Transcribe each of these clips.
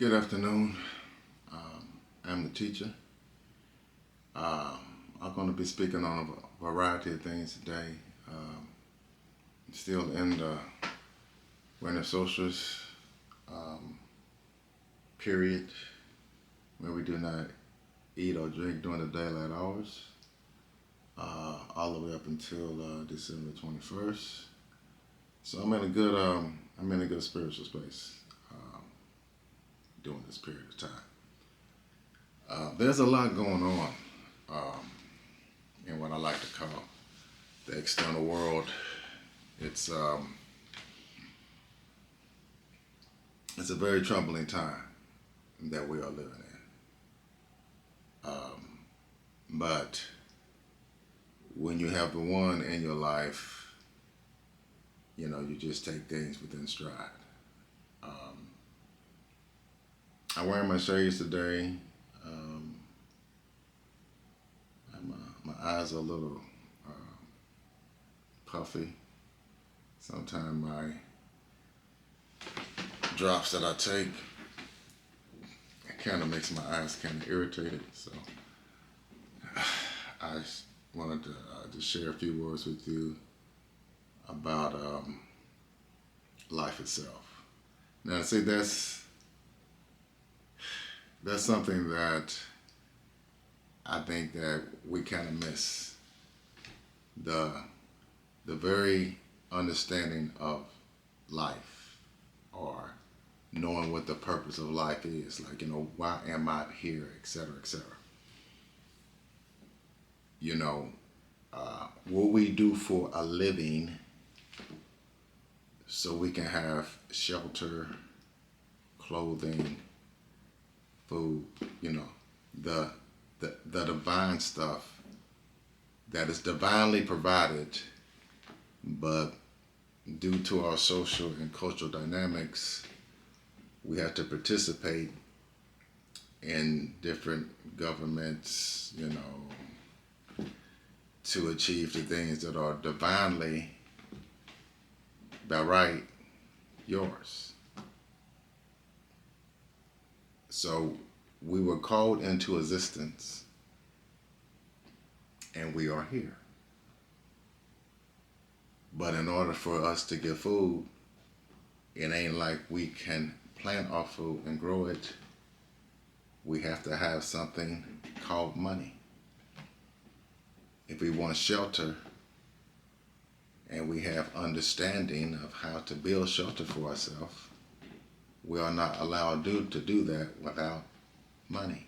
Good afternoon. Um, I'm the teacher. Um, I'm going to be speaking on a variety of things today. Um, Still in the winter solstice um, period where we do not eat or drink during the daylight hours, all the way up until December 21st. So I'm in a good spiritual space during this period of time. There's a lot going on um, in what I like to call the external world. It's um, it's a very troubling time that we are living in. But when you have the one in your life, you just take things within stride. Um, I'm wearing my shades today. Um, my eyes are a little puffy. Sometimes my drops that I take, it kind of makes my eyes kind of irritated. So I wanted to just share a few words with you about life itself. Now, see, that's something that I think that we kind of miss the very understanding of life, or knowing what the purpose of life is. Like, why am I here, et cetera, et cetera. What we do for a living so we can have shelter, clothing, food, the the divine stuff that is divinely provided, but due to our social and cultural dynamics, we have to participate in different governments, to achieve the things that are divinely, by right, yours. So we were called into existence and we are here. But in order for us to get food, it ain't like we can plant our food and grow it. We have to have something called money. If we want shelter and we have understanding of how to build shelter for ourselves, we are not allowed to do that without money.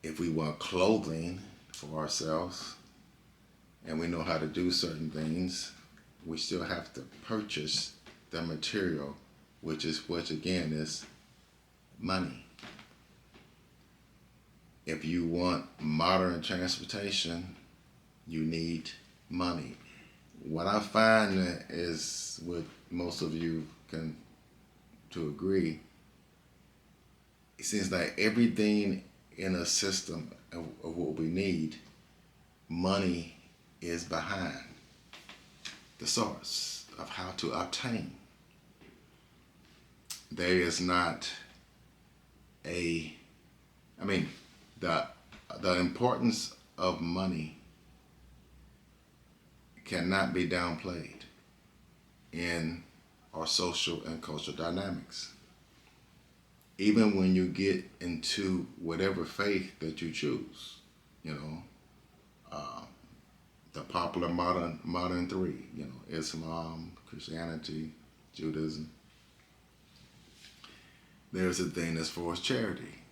If we want clothing for ourselves and we know how to do certain things, we still have to purchase the material, which again is money. If you want modern transportation, you need money. What I find is, what most of you can to agree, it seems like everything in a system of what we need, money is behind the source of how to obtain. There is not the importance of money cannot be downplayed in our social and cultural dynamics. Even when you get into whatever faith that you choose, uh, the popular modern three, Islam, Christianity, Judaism. There's a thing as far as charity,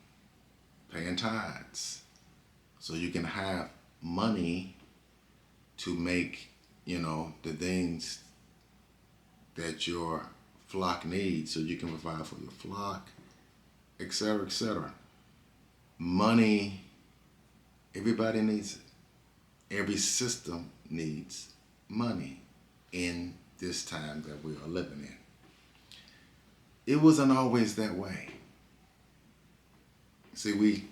paying tithes, so you can have money to make, the things that your flock needs, so you can provide for your flock, et cetera, et cetera. Money, everybody needs it. Every system needs money in this time that we are living in. It wasn't always that way. See, we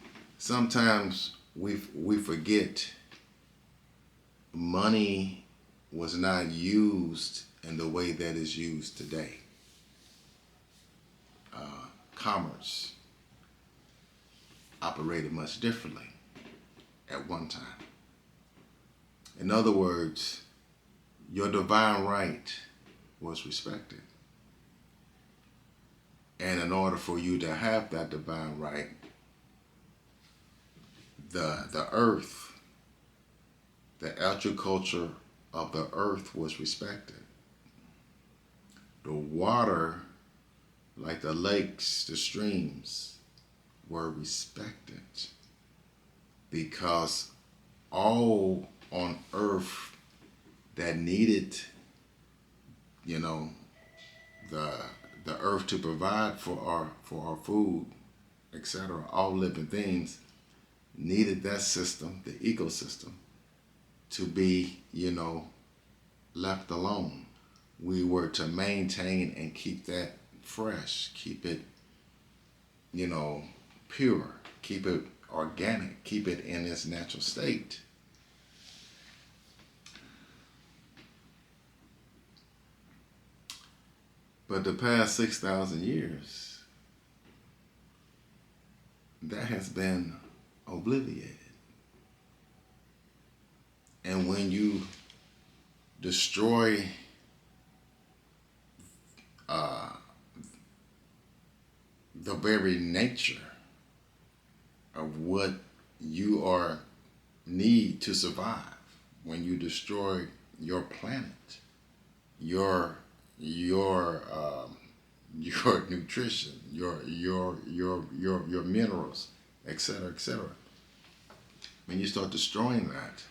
forget money was not used in the way that is used today. commerce operated much differently at one time. In other words, your divine right was respected. And in order for you to have that divine right, the earth, the agriculture of the earth was respected. The water, like the lakes, the streams, were respected because all on earth that needed, the earth to provide for our food, etc., all living things needed that system, the ecosystem, to be, left alone. We were to maintain and keep that fresh, keep it, pure, keep it organic, keep it in its natural state. But the past 6,000 years, that has been obliterated. And when you destroy the very nature of what you need to survive, when you destroy your planet, your nutrition, your minerals, etc., etc. When you start destroying that,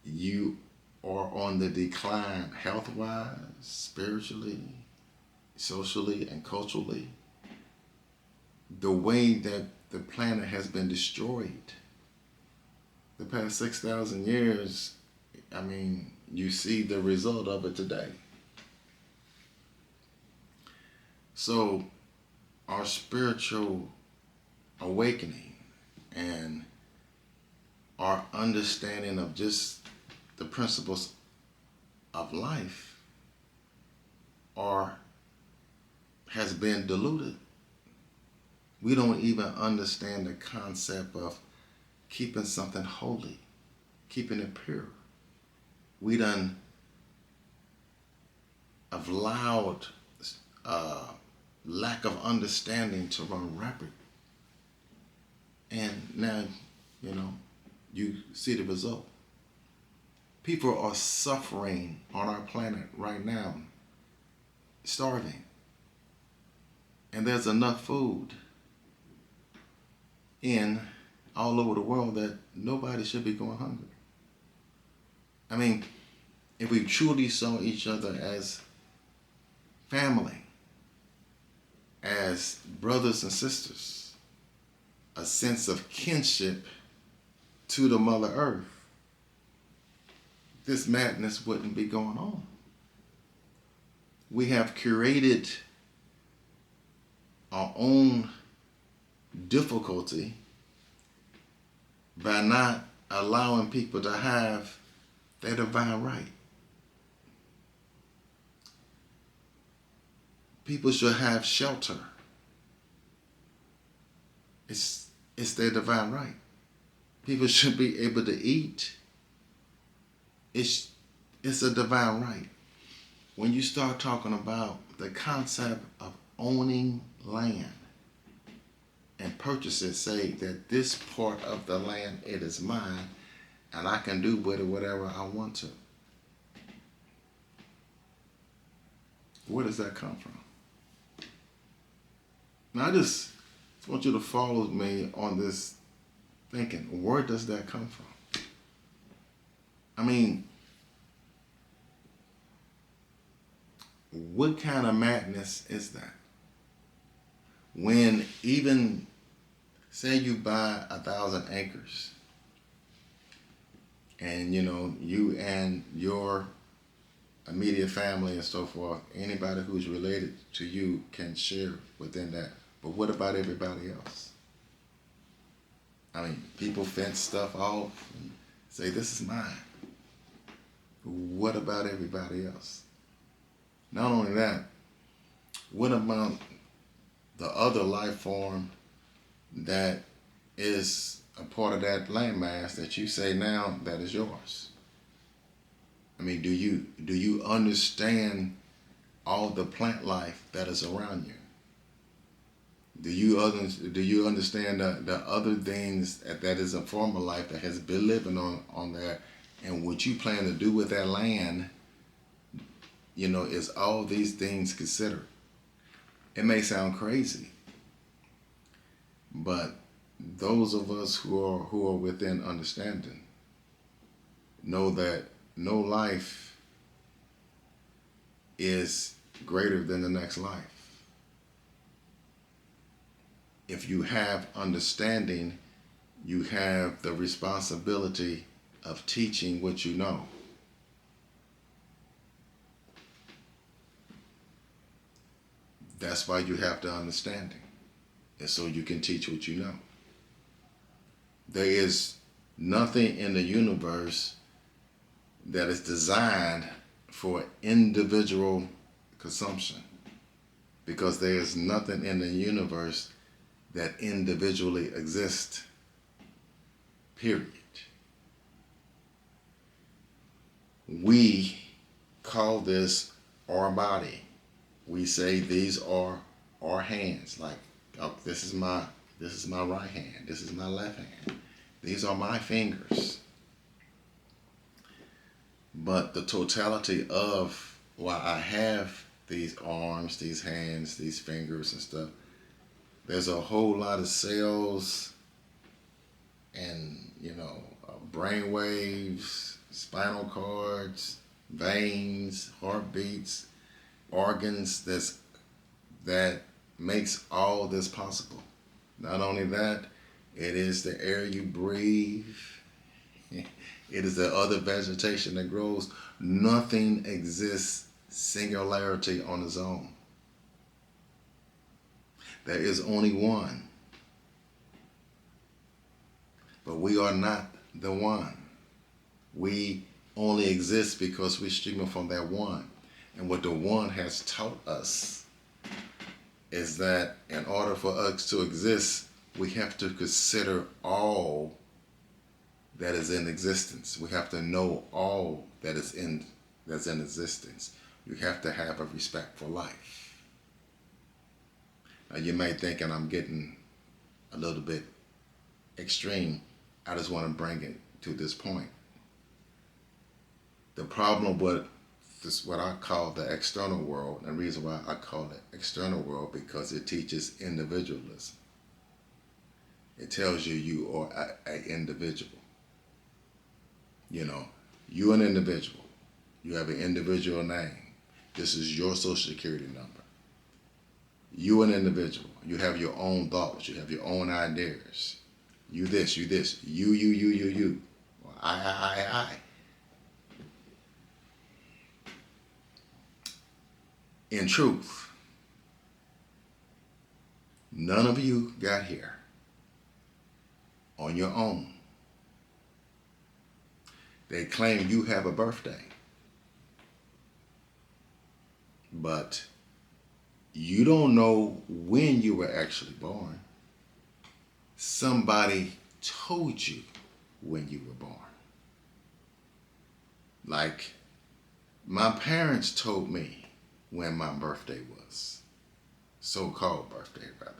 you are on the decline health-wise, spiritually, socially, and culturally. The way that the planet has been destroyed the past 6,000 years, you see the result of it today. So our spiritual awakening and our understanding of just the principles of life has been diluted. We don't even understand the concept of keeping something holy, keeping it pure. We done allowed lack of understanding to run rapid. And now, you see the result. People are suffering on our planet right now, starving. And there's enough food all over the world that nobody should be going hungry. If we truly saw each other as family, as brothers and sisters, a sense of kinship to the Mother Earth, this madness wouldn't be going on. We have curated our own difficulty by not allowing people to have their divine right. People should have shelter. It's their divine right. People should be able to eat. It's a divine right. When you start talking about the concept of owning land and purchase it, say that this part of the land, it is mine, and I can do with it whatever I want to. Where does that come from? Now I just want you to follow me on this thinking. Where does that come from? What kind of madness is that? When even, say you buy 1,000 acres and you and your immediate family and so forth, anybody who's related to you can share within that. But what about everybody else? People fence stuff off and say, this is mine. What about everybody else? Not only that, what about the other life form that is a part of that landmass that you say now that is yours. I mean, do you understand all the plant life that is around you? Do you understand the other things that is a form of life that has been living on there, and what you plan to do with that land? Is all these things considered? It may sound crazy, but those of us who are within understanding know that no life is greater than the next life. If you have understanding, you have the responsibility of teaching what you know. That's why you have the understanding, and so you can teach what you know. There is nothing in the universe that is designed for individual consumption, because there is nothing in the universe that individually exists, period. We call this our body. We say these are our hands. Like, oh, this is my right hand. This is my left hand. These are my fingers. But the totality of why I have these arms, these hands, these fingers and stuff, there's a whole lot of cells and, brain waves, spinal cords, veins, heartbeats, organs that makes all this possible. Not only that, it is the air you breathe. It is the other vegetation that grows. Nothing exists singularity on its own. There is only one. But we are not the one. We only exist because we're streaming from that one. And what the one has taught us is that in order for us to exist, we have to consider all that is in existence. We have to know all that's in existence. You have to have a respect for life. Now you may think, and I'm getting a little bit extreme, I just want to bring it to this point. The problem with this, what I call the external world, and the reason why I call it external world, because it teaches individualism. It tells you are an individual. You're an individual. You have an individual name. This is your social security number. You're an individual. You have your own thoughts. You have your own ideas. You this, you this. You. Well, I. In truth, none of you got here on your own. They claim you have a birthday, but you don't know when you were actually born. Somebody told you when you were born. Like, my parents told me when my birthday was. So-called birthday, rather.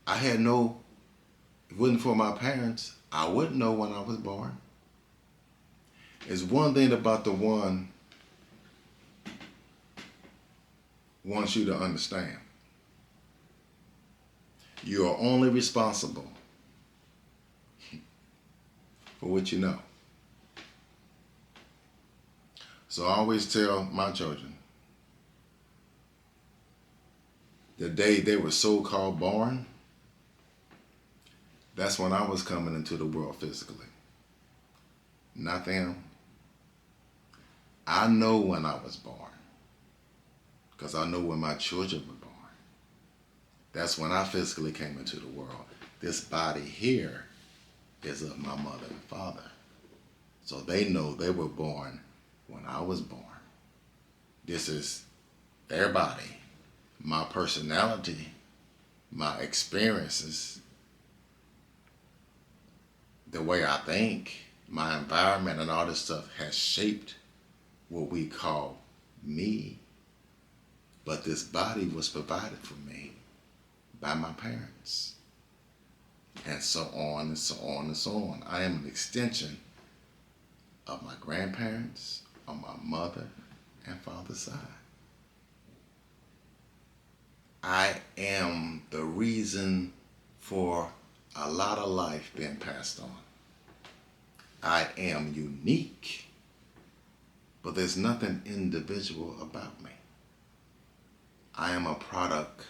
If it wasn't for my parents, I wouldn't know when I was born. It's one thing about the one wants you to understand. You are only responsible for what you know. So I always tell my children, the day they were so-called born, that's when I was coming into the world physically. Not them. I know when I was born, because I know when my children were born. That's when I physically came into the world. This body here is of my mother and father. So they know they were born when I was born. This is their body, my personality, my experiences, the way I think, my environment and all this stuff has shaped what we call me. But this body was provided for me by my parents. And so on and so on and so on. I am an extension of my grandparents, on my mother and father's side. I am the reason for a lot of life being passed on. I am unique, but there's nothing individual about me. I am a product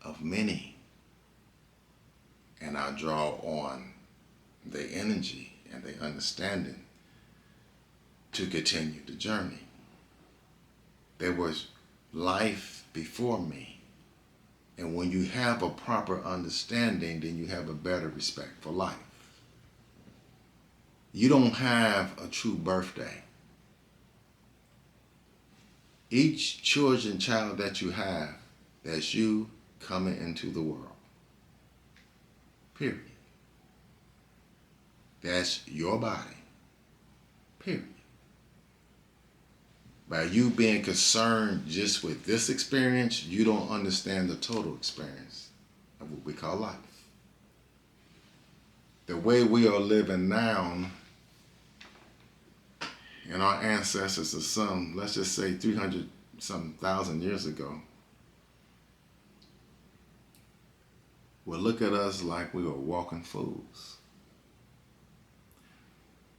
of many, and I draw on the energy and the understanding to continue the journey. There was life before me, and when you have a proper understanding, then you have a better respect for life. You don't have a true birthday. Each child that you have, that's you coming into the world. Period. That's your body. Period. By you being concerned just with this experience, you don't understand the total experience of what we call life. The way we are living now, and our ancestors of some, let's just say 300-something thousand years ago, will look at us like we were walking fools.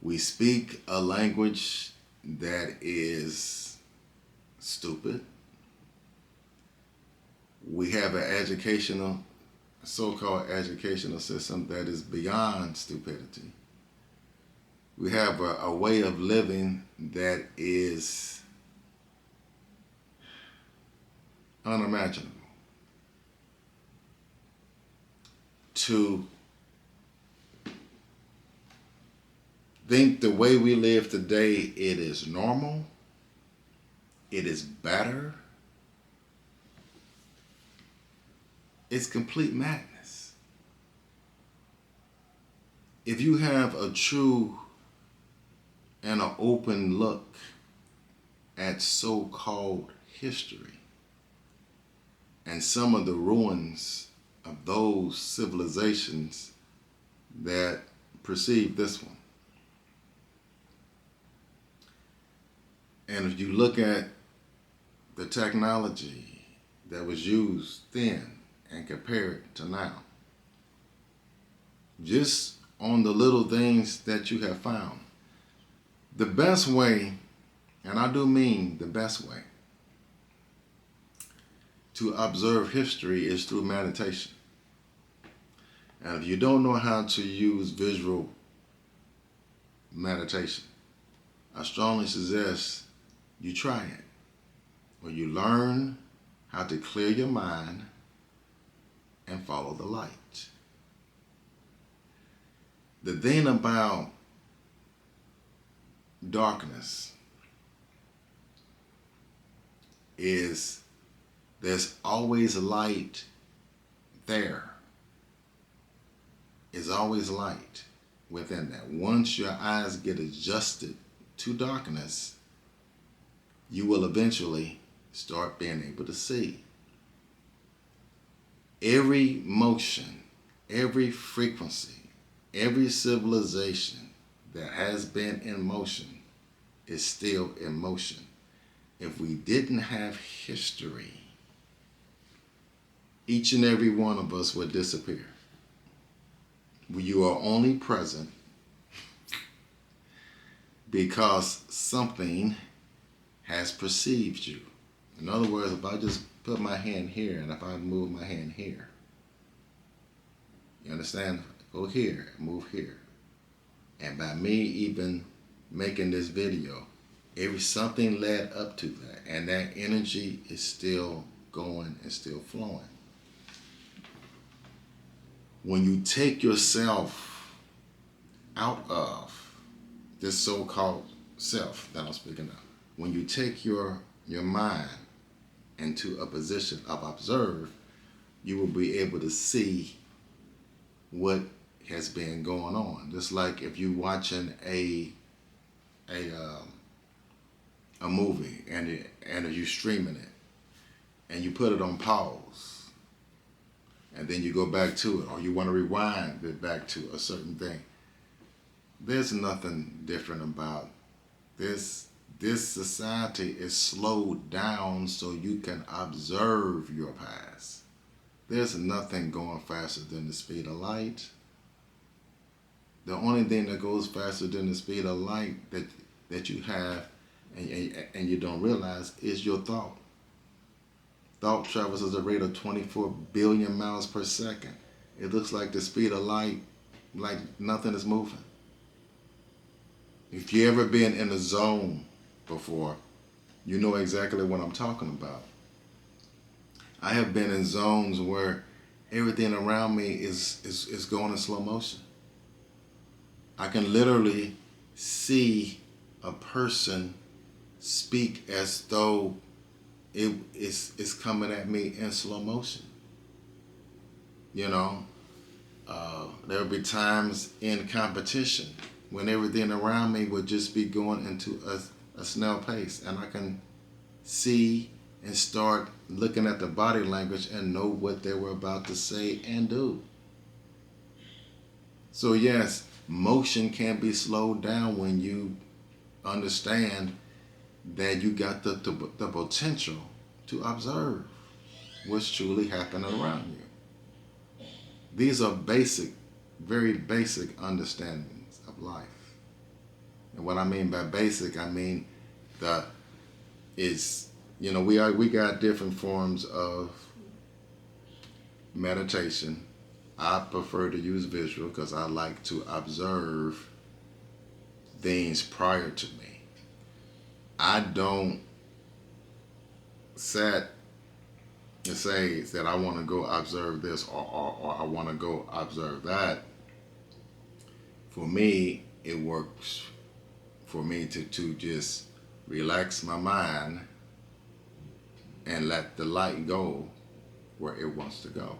We speak a language that is stupid. We have an so-called educational system that is beyond stupidity. We have a way of living that is unimaginable. To think the way we live today, it is normal, it is better, it's complete madness. If you have a true and an open look at so-called history and some of the ruins of those civilizations that precede this one. And if you look at the technology that was used then and compare it to now, just on the little things that you have found, the best way, and I do mean the best way, to observe history is through meditation. And if you don't know how to use visual meditation, I strongly suggest you try it, where you learn how to clear your mind and follow the light. The thing about darkness is there's always light there. There's always light within that. Once your eyes get adjusted to darkness, you will eventually start being able to see. Every motion, every frequency, every civilization that has been in motion is still in motion. If we didn't have history, each and every one of us would disappear. You are only present because something has perceived you. In other words, if I just put my hand here and if I move my hand here, you understand? Go here, move here. And by me even making this video, something led up to that, and that energy is still going and still flowing. When you take yourself out of this so-called self that I'm speaking of, when you take your mind into a position of observe, you will be able to see what has been going on. Just like if you're watching a movie and you're streaming it and you put it on pause and then you go back to it, or you want to rewind it back to a certain thing. There's nothing different about this. This society is slowed down so you can observe your past. There's nothing going faster than the speed of light. The only thing that goes faster than the speed of light that you have and you don't realize is your thought. Thought travels at a rate of 24 billion miles per second. It looks like the speed of light, like nothing is moving. If you ever been in a zone before, you know exactly what I'm talking about. I have been in zones where everything around me is going in slow motion. I can literally see a person speak as though it's coming at me in slow motion. You know, there'll be times in competition when everything around me would just be going into a snail pace, and I can see and start looking at the body language and know what they were about to say and do. So yes, motion can be slowed down when you understand that you got the potential to observe what's truly happening around you. These are basic, very basic understandings of life. And what I mean by basic, I mean we got different forms of meditation. I prefer to use visual because I like to observe things prior to me. I don't set and say that I want to go observe this or I want to go observe that. For me, it works for me to just relax my mind and let the light go where it wants to go.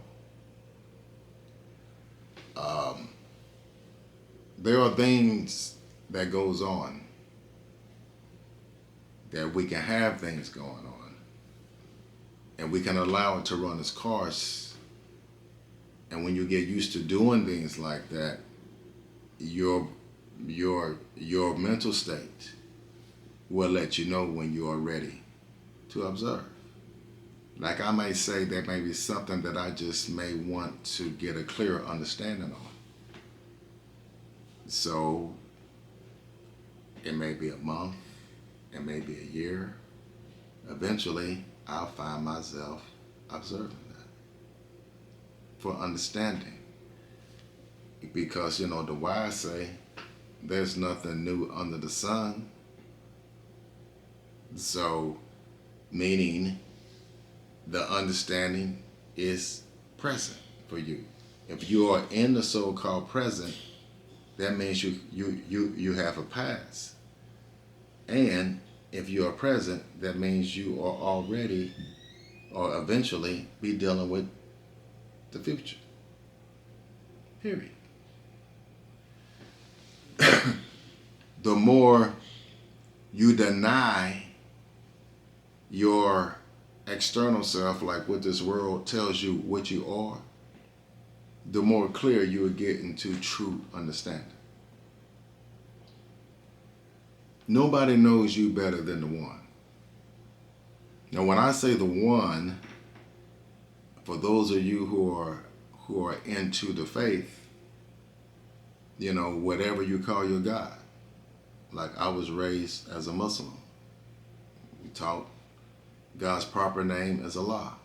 There are things that goes on that we can have things going on and we can allow it to run its course. And when you get used to doing things like that, your mental state will let you know when you are ready to observe. Like I may say, there may be something that I just may want to get a clearer understanding on. So it may be a month, it may be a year. Eventually, I'll find myself observing that for understanding. Because, the wise say, there's nothing new under the sun. So, meaning the understanding is present for you. If you are in the so-called present, that means you have a past. And if you are present, that means you are already or eventually be dealing with the future. Period. The more you deny your external self, like what this world tells you what you are, the more clear you will get into true understanding. Nobody knows you better than the one. Now, when I say the one, for those of you who are into the faith, whatever you call your God. Like I was raised as a Muslim. We taught God's proper name is Allah.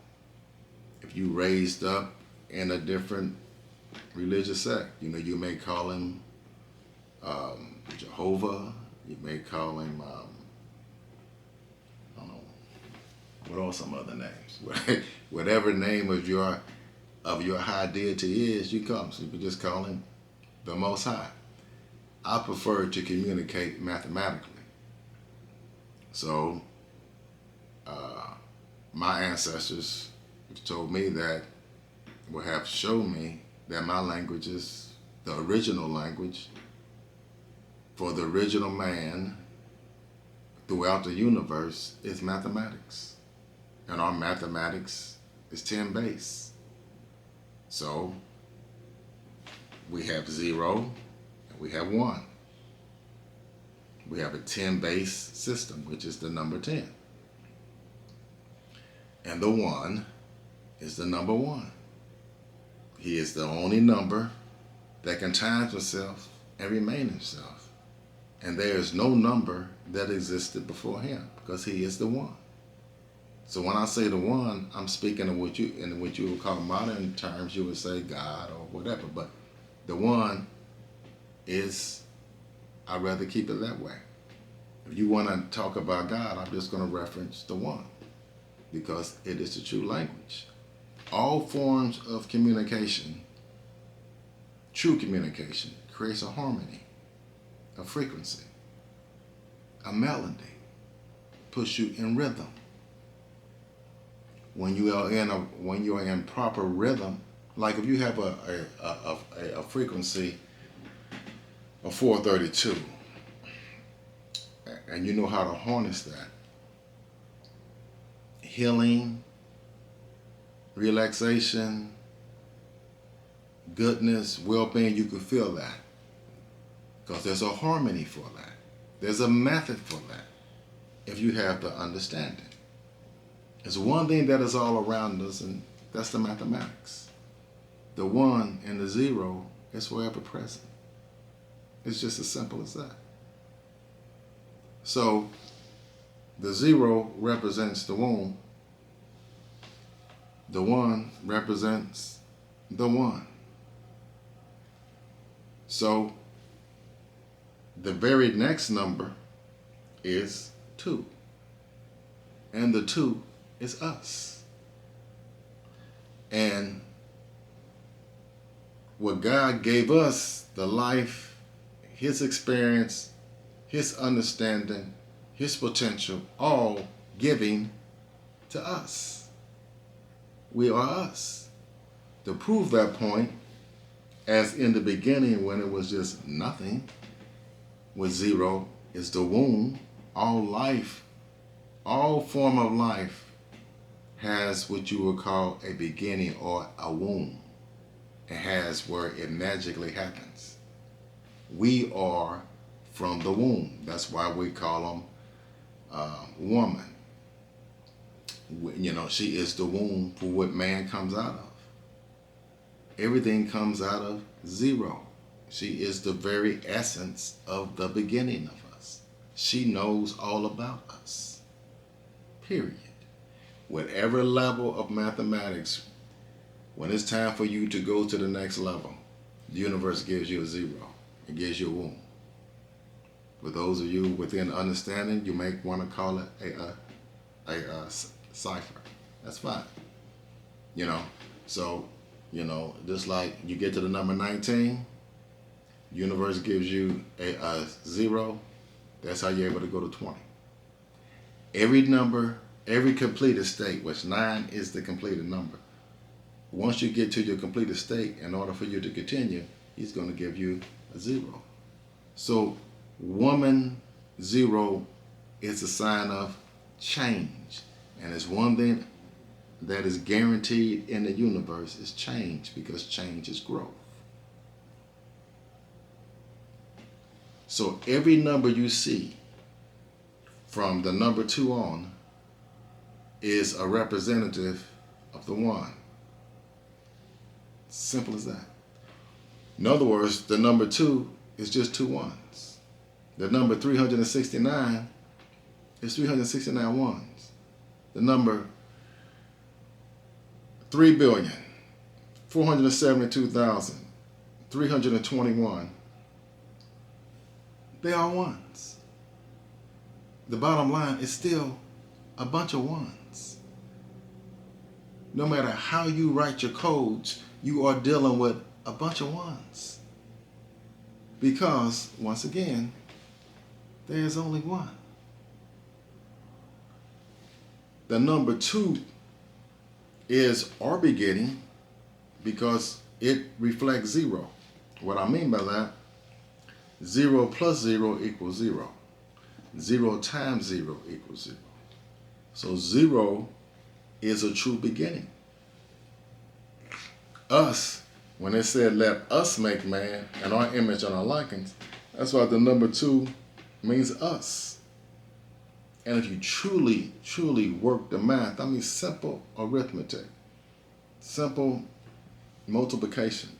If you raised up in a different religious sect, you may call him Jehovah. You may call him, I don't know, what are some other names? Whatever name of your high deity is, you call him. So you can just call him the Most High. I prefer to communicate mathematically. So my ancestors have told me that, will have shown me that my language is the original language for the original man throughout the universe is mathematics. And our mathematics is 10 base. So we have 0 and we have 1. We have a 10 base system, which is the number 10. And the 1 is the number 1. He is the only number that can times himself and remain himself. And there is no number that existed before him because he is the 1. So when I say the 1, I'm speaking of what you would call modern terms, you would say God or whatever. But the 1 is, I'd rather keep it that way. If you want to talk about God, I'm just going to reference the 1 because it is the true language. All forms of communication, true communication, creates a harmony, a frequency, a melody, puts you in rhythm. When you are in proper rhythm, like if you have a frequency of 432, and you know how to harness that, healing, relaxation, goodness, well-being, you can feel that. Because there's a harmony for that. There's a method for that. If you have the understanding. There's one thing that is all around us, and that's the mathematics. The 1 and the 0 is forever present. It's just as simple as that. So, the 0 represents the womb. The 1 represents the 1. So, the very next number is 2. And the 2 is us. And what God gave us, the life, His experience, His understanding, His potential, all giving to us. We are us. To prove that point, as in the beginning when it was just nothing, with 0 is the womb, all life, all form of life has what you would call a beginning or a womb. It has where it magically happens. We are from the womb. That's why we call them woman. You know, she is the womb for what man comes out of. Everything comes out of 0. She is the very essence of the beginning of us. She knows all about us. Period. Whatever level of mathematics, when it's time for you to go to the next level, the universe gives you a 0. It gives you a womb. For those of you within understanding, you may want to call it a cipher. That's fine. You know, so, you know, just like you get to the number 19, the universe gives you a 0. That's how you're able to go to 20. Every number, every completed state, which 9 is the completed number. Once you get to your completed state, in order for you to continue, He's going to give you a 0. So, woman 0 is a sign of change. And it's one thing that is guaranteed in the universe is change, because change is growth. So every number you see from the number 2 on is a representative of the 1. Simple as that. In other words, the number 2 is just 2 ones. The number 369 is 369 ones. The number 3,472,321, they are ones. The bottom line is still a bunch of ones. No matter how you write your codes, you are dealing with a bunch of ones. Because, once again, there is only one. The number 2 is our beginning because it reflects 0. What I mean by that, 0 plus 0 equals 0. 0 times 0 equals 0. So 0 is a true beginning. Us, when it said let us make man in our image and our likeness, that's why the number 2 means us. And if you truly work the math, I mean simple arithmetic, simple multiplication,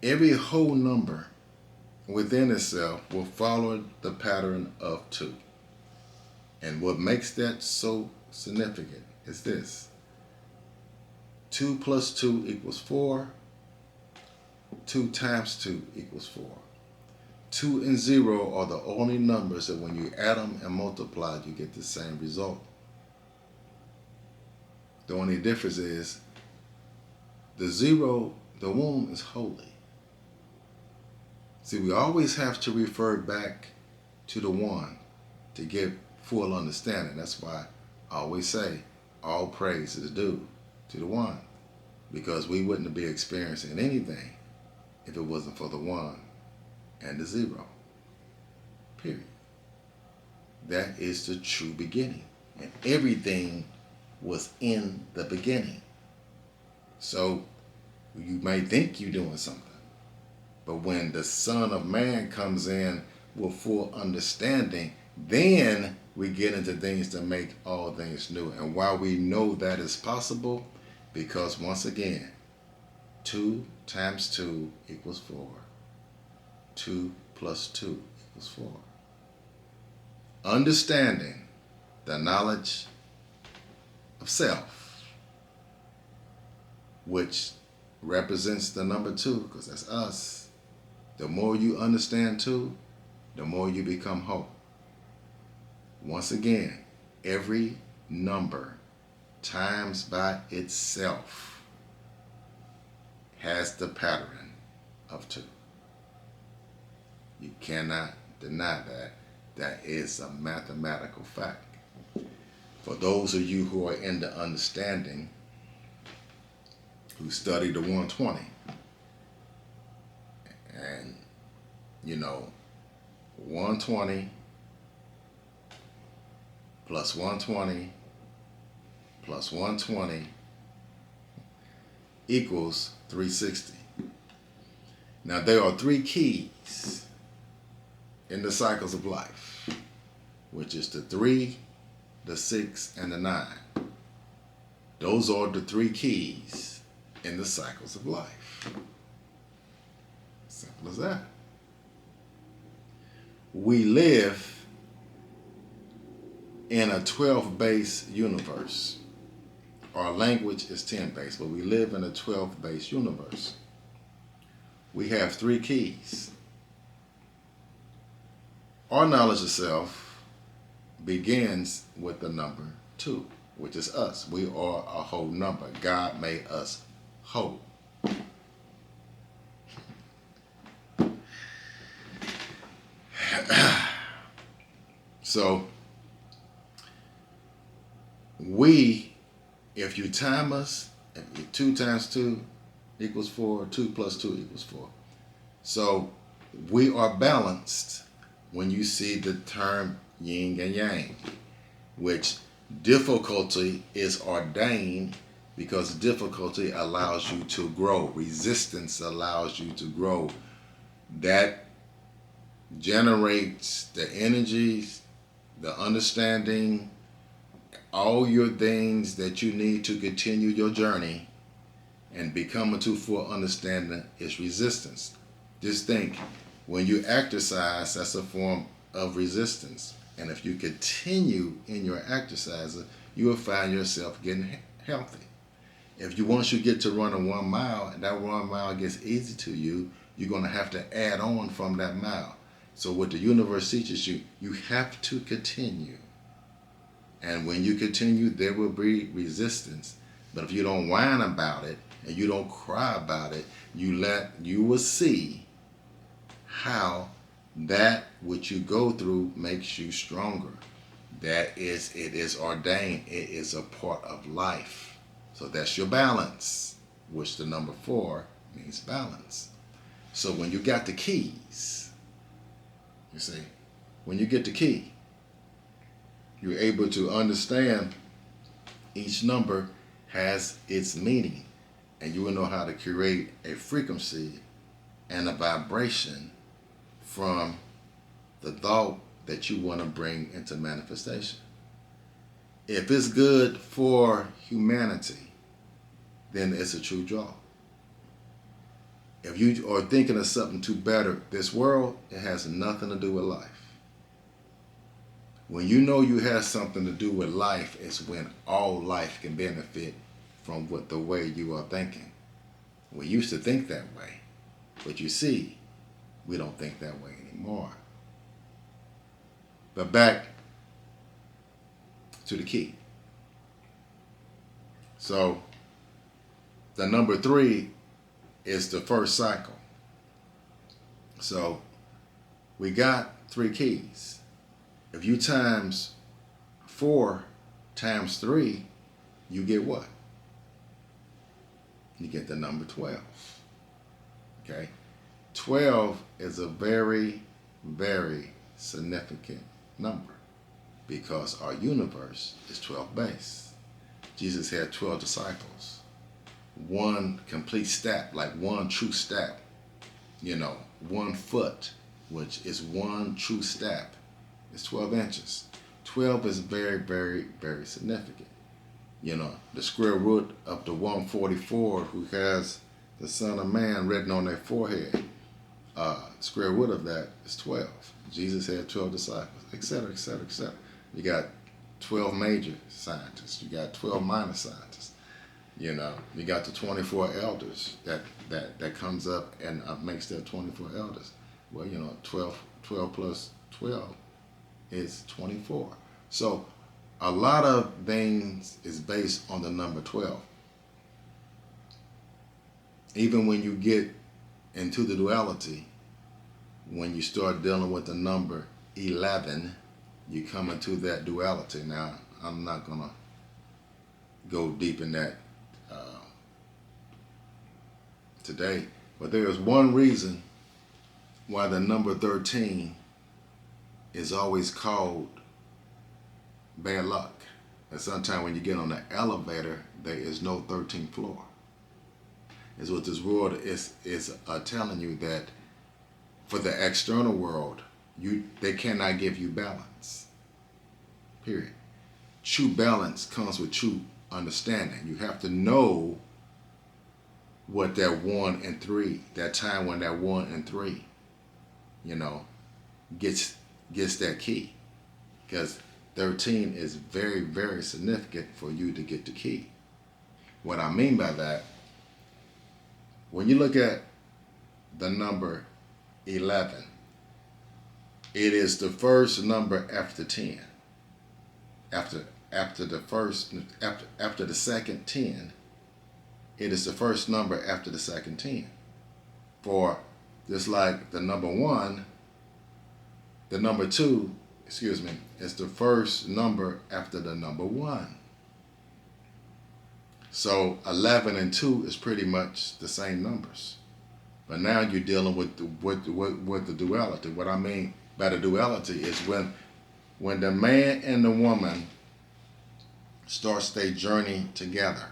every whole number within itself will follow the pattern of 2. And what makes that so significant is this. 2 plus 2 equals 4. 2 times 2 equals 4. 2 and 0 are the only numbers that when you add them and multiply, you get the same result. The only difference is the 0, the womb is holy. See, we always have to refer back to the 1 to get full understanding. That's why I always say all praise is due to the 1, because we wouldn't be experiencing anything if it wasn't for the 1 and the 0. Period. That is the true beginning. And everything was in the beginning. So you may think you're doing something, but when the Son of Man comes in with full understanding, then we get into things that make all things new. And why we know that is possible, because once again, 2 times 2 equals 4. 2 plus 2 equals 4. Understanding the knowledge of self, which represents the number 2, because that's us. The more you understand 2, the more you become whole. Once again, every number times by itself has the pattern of 2. You cannot deny that. That is a mathematical fact. For those of you who are in the understanding, who study the 120, and 120 plus 120 plus 120 equals 360. Now there are 3 keys in the cycles of life, which is the 3, the 6, and the 9. Those are the 3 keys in the cycles of life. Simple as that. We live in a 12-base universe. Our language is 10-base, but we live in a 12-base universe. We have 3 keys. Our knowledge of self begins with the number 2, which is us. We are a whole number. God made us whole. So, if you time us, 2 times 2 equals 4, 2 plus 2 equals 4. So, we are balanced when you see the term yin and yang, which difficulty is ordained because difficulty allows you to grow. Resistance allows you to grow. That generates the energies, the understanding, all your things that you need to continue your journey and become into full understanding is resistance. Just think, when you exercise, that's a form of resistance. And if you continue in your exercise, you will find yourself getting healthy. If once you get to running 1 mile, and that 1 mile gets easy to you, you're going to have to add on from that mile. So what the universe teaches you, you have to continue. And when you continue, there will be resistance. But if you don't whine about it and you don't cry about it, you will see how that which you go through makes you stronger. it is ordained. It is a part of life. So that's your balance, which the number 4 means balance. So when you got the keys, you see, when you get the key, you're able to understand each number has its meaning, and you will know how to create a frequency and a vibration from the thought that you want to bring into manifestation. If it's good for humanity, then it's a true draw. If you are thinking of something to better this world, it has nothing to do with life. When you know you have something to do with life, it's when all life can benefit from the way you are thinking. We used to think that way, but you see, we don't think that way anymore. But back to the key. So the number 3 is the first cycle. So we got 3 keys. If you times 4 times 3, you get what? You get the number 12. Okay? 12 is a very, very significant number because our universe is 12 base. Jesus had 12 disciples. One complete step, like one true step. 1 foot, which is one true step, is 12 inches. 12 is very, very, very significant. The square root of the 144 who has the Son of Man written on their forehead, square root of that is 12. Jesus had 12 disciples, etc., etc., etc. You got 12 major scientists. You got 12 minor scientists. You got the 24 elders that comes up and makes that 24 elders. Well, 12 plus 12 is 24. So a lot of things is based on the number 12. Even when you get into the duality, when you start dealing with the number 11, you come into that duality. Now, I'm not going to go deep in that today, but there is one reason why the number 13 is always called bad luck. And sometimes when you get on the elevator, there is no 13th floor. Is what this world is telling you, that for the external world, they cannot give you balance. Period. True balance comes with true understanding. You have to know what that 1 and 3, that time when that 1 and 3, gets that key. Because 13 is very, very significant for you to get the key. What I mean by that, when you look at the number 11, it is the first number after 10. After the second 10, it is the first number after the second 10. For just like the number 1, the number 2, is the first number after the number 1. So 11 and 2 is pretty much the same numbers. But now you're dealing with the duality. What I mean by the duality is when the man and the woman starts their journey together,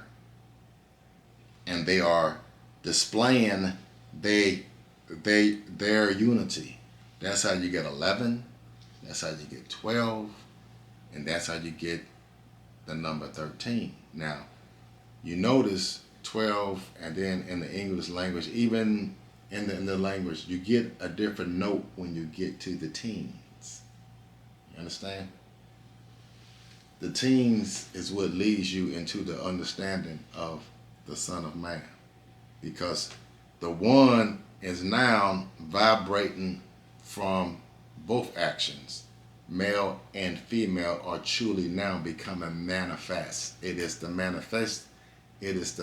and they are displaying their unity. That's how you get 11, that's how you get 12, and that's how you get the number 13. Now, you notice 12, and then in the English language, even in the language, you get a different note when you get to the teens. You understand? The teens is what leads you into the understanding of the Son of Man, because the 1 is now vibrating from both actions. Male and female are truly now becoming manifest. It is the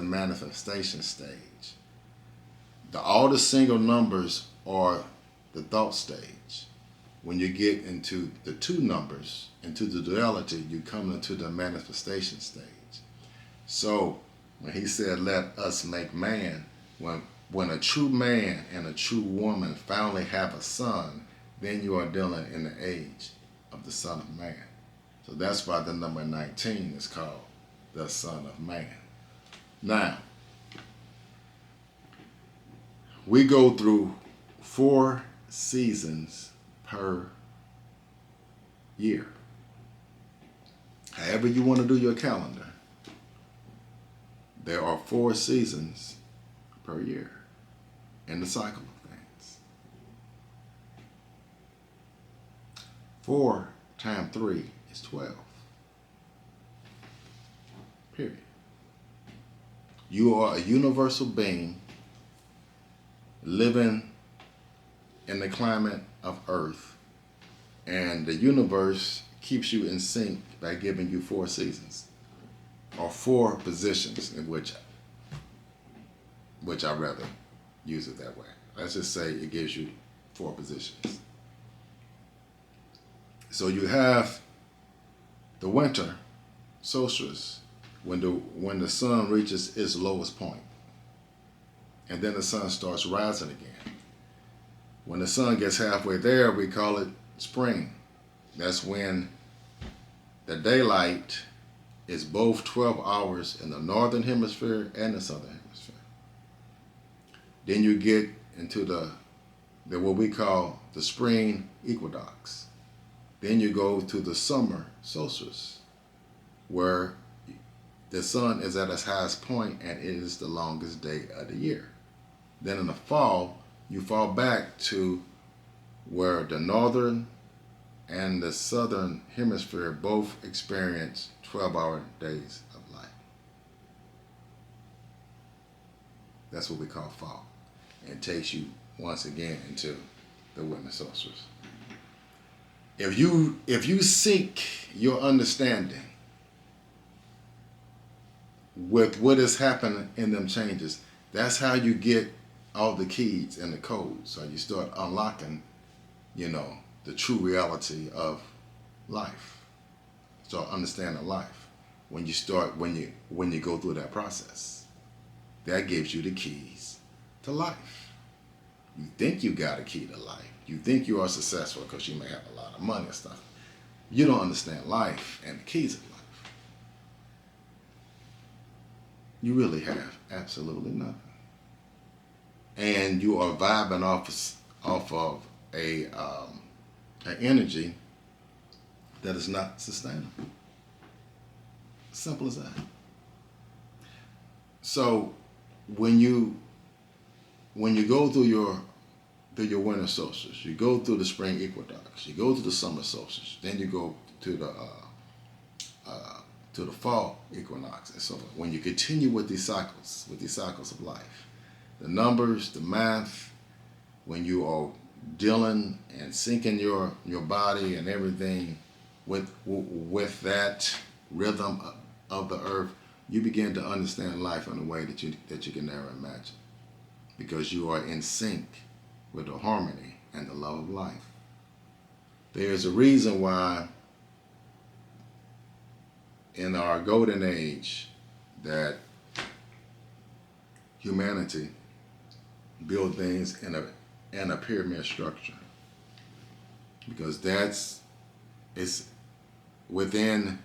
manifestation stage. All the single numbers are the thought stage. when you get into the two numbers, into the duality, you come into the manifestation stage. So when he said, let us make man, when a true man and a true woman finally have a son, then you are dealing in the age of the Son of Man. So that's why the number 19 is called the Son of Man. Now, we go through 4 seasons per year. However you want to do your calendar, there are 4 seasons per year in the cycle of things. 4 times 3 is 12. Period. You are a universal being living in the climate of Earth, and the universe keeps you in sync by giving you 4 seasons, or 4 positions, in which I rather use it that way. Let's just say it gives you 4 positions. So you have the winter solstice, when the sun reaches its lowest point, and then the sun starts rising again. When the sun gets halfway there, we call it spring. That's when the daylight is both 12 hours in the northern hemisphere and the southern hemisphere. Then you get into the what we call the spring equinox. Then you go to the summer solstice, where the sun is at its highest point and it is the longest day of the year. Then in the fall, you fall back to where the northern and the southern hemisphere both experience 12-hour days of light. That's what we call fall. And it takes you once again into the winter solstice. If you seek your understanding with what is happening in them changes, that's how you get all the keys and the codes. So you start unlocking, the true reality of life. Start understanding life when you go through that process. That gives you the keys to life. You think you got a key to life. You think you are successful because you may have a lot of money and stuff. You don't understand life and the keys of life. You really have absolutely nothing. And you are vibing off of an energy that is not sustainable. Simple as that. So when you go through your winter solstice, you go through the spring equinox, you go to the summer solstice, then you go to the fall equinox, and so on. When you continue with these cycles of life, the numbers, the math, when you are dealing and syncing your body and everything with that rhythm of the earth, you begin to understand life in a way that you can never imagine, because you are in sync with the harmony and the love of life. There's a reason why in our golden age that humanity build things in a pyramid structure, because it's within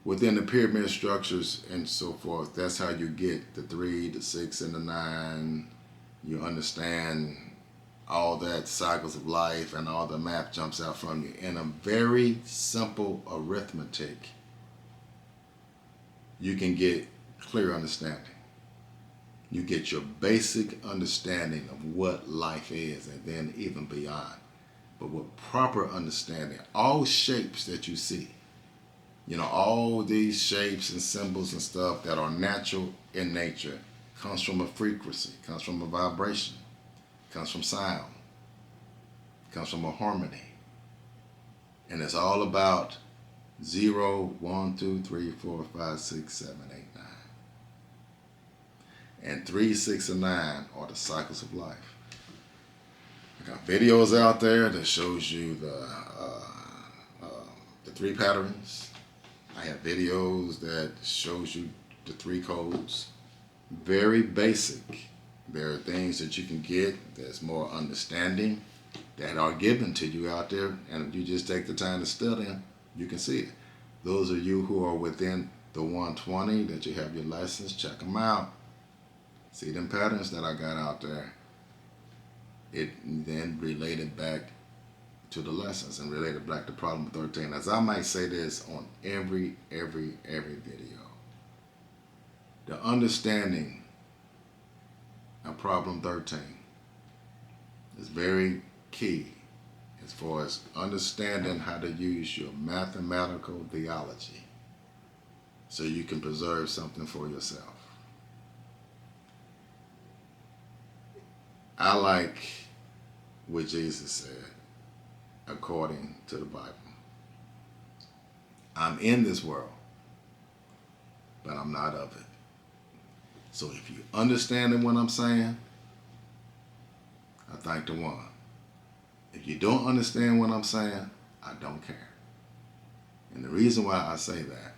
the pyramid structures and so forth. That's how you get the 3, the 6, and the 9. You understand all that cycles of life, and all the math jumps out from you in a very simple arithmetic. You can get clear understanding. You get your basic understanding of what life is, and then even beyond. But with proper understanding, all shapes that you see, all these shapes and symbols and stuff that are natural in nature, comes from a frequency, comes from a vibration, comes from sound, comes from a harmony. And it's all about 0, 1, 2, 3, 4, 5, 6, 7, 8, 9. And 3, 6, and 9 are the cycles of life. I got videos out there that shows you the three patterns. I have videos that shows you the three codes. Very basic. There are things that you can get that's more understanding that are given to you out there, and if you just take the time to study them, you can see it. Those of you who are within the 120 that you have your license, check them out. See them patterns that I got out there. It then related back to the lessons and related back to problem 13. As I might say this on every video. The understanding of problem 13 is very key as far as understanding how to use your mathematical theology so you can preserve something for yourself. I like what Jesus said according to the Bible. I'm in this world, but I'm not of it. So if you understand what I'm saying, I thank the one. If you don't understand what I'm saying, I don't care. And the reason why I say that,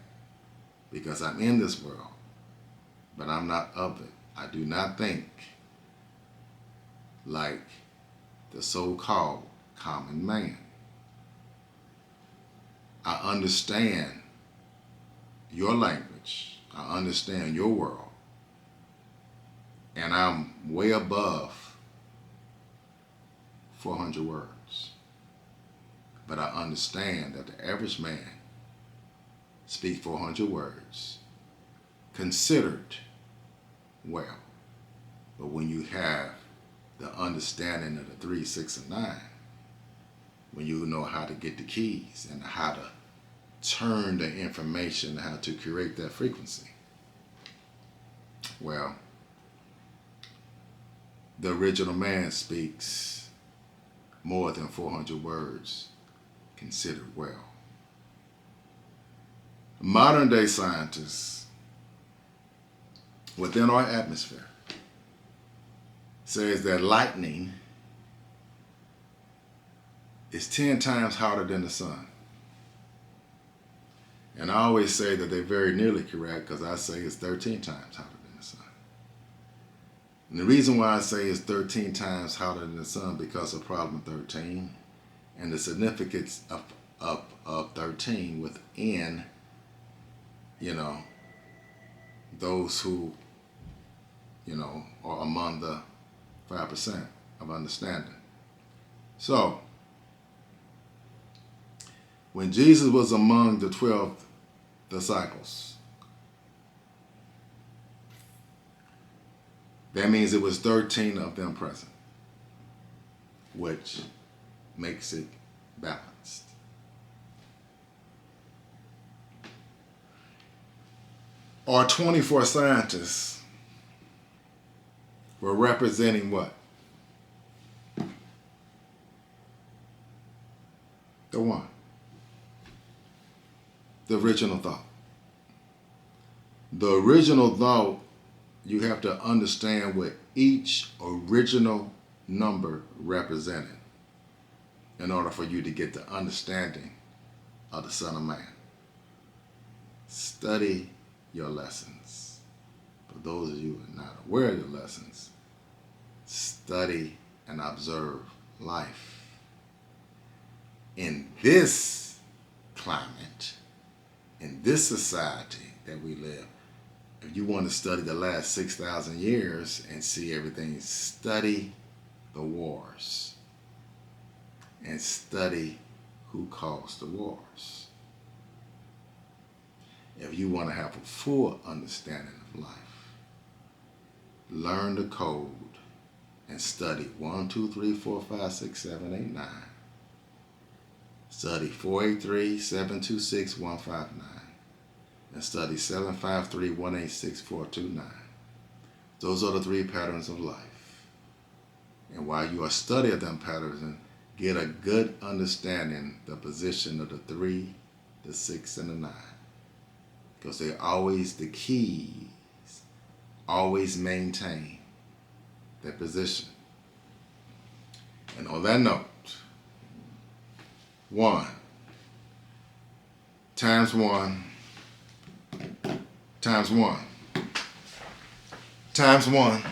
because I'm in this world, but I'm not of it. I do not think like the so-called common man. I understand your language. I understand your world. And I'm way above 400 words. But I understand that the average man speaks 400 words, considered well. But when you have the understanding of the 3, 6, and 9, when you know how to get the keys and how to turn the information, how to create that frequency, well, the original man speaks more than 400 words, considered well. Modern day scientists within our atmosphere says that lightning is 10 times hotter than the sun. And I always say that they're very nearly correct because I say it's 13 times hotter than the sun. And the reason why I say it's 13 times hotter than the sun because of problem 13 and the significance of 13 within, those who, are among the 5% of understanding. So, when Jesus was among the 12 disciples, that means it was 13 of them present, which makes it balanced. Our 24 scientists were representing what? The one. The original thought. The original thought, you have to understand what each original number represented in order for you to get the understanding of the Son of Man. Study your lessons. For those of you who are not aware of your lessons, study and observe life. In this climate, in this society that we live, if you want to study the last 6,000 years and see everything, study the wars and study who caused the wars. If you want to have a full understanding of life, learn the code and study 1, 2, 3, 4, 5, 6, 7, 8, 9. Study 483, 726, 159. And study 753, 186, 429. Those are the 3 patterns of life. And while you are studying them patterns, and get a good understanding the position of the 3, the 6, and the 9. Because they're always the keys. Always maintain that position. And on that note, 1 times 1 times 1 times 1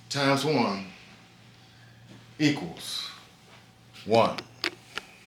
times 1 equals 1.